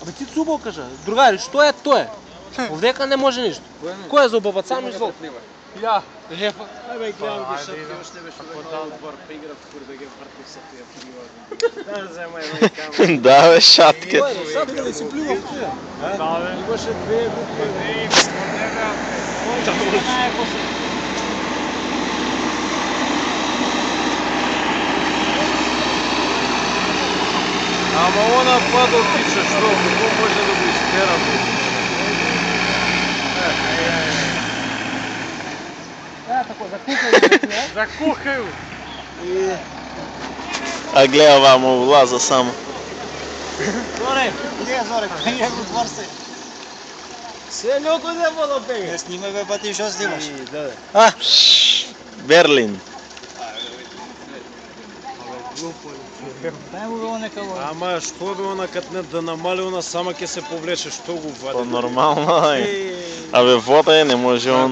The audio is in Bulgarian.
Абе ти цубо кажа, другари, що е той? Овдека не може нищо. Кой е за обабат? Сам извол. Я. Абе, гледам го, защото ти още беше на отбор, игра в Курбеге, въртих се тия плива. Да, взема една камера. Да, бе, шатка. Кой е? Шатка да си плива в тия. Да, бе. Имаше две групи. Ама она падал тича, що? Какво може да го изтера? Тако, закухай. Закухай! А гледа вамо влаза само. Зоре, не, Зоре, кой е го двърси? Селюко не мога да бега. Не снимай бе, пъти, що снимаш? Берлин. Дай му било некало. Ама, що бе она като да намали она сама ке се повлече, що го вади? То нормално е. Абе, вода е, не може он.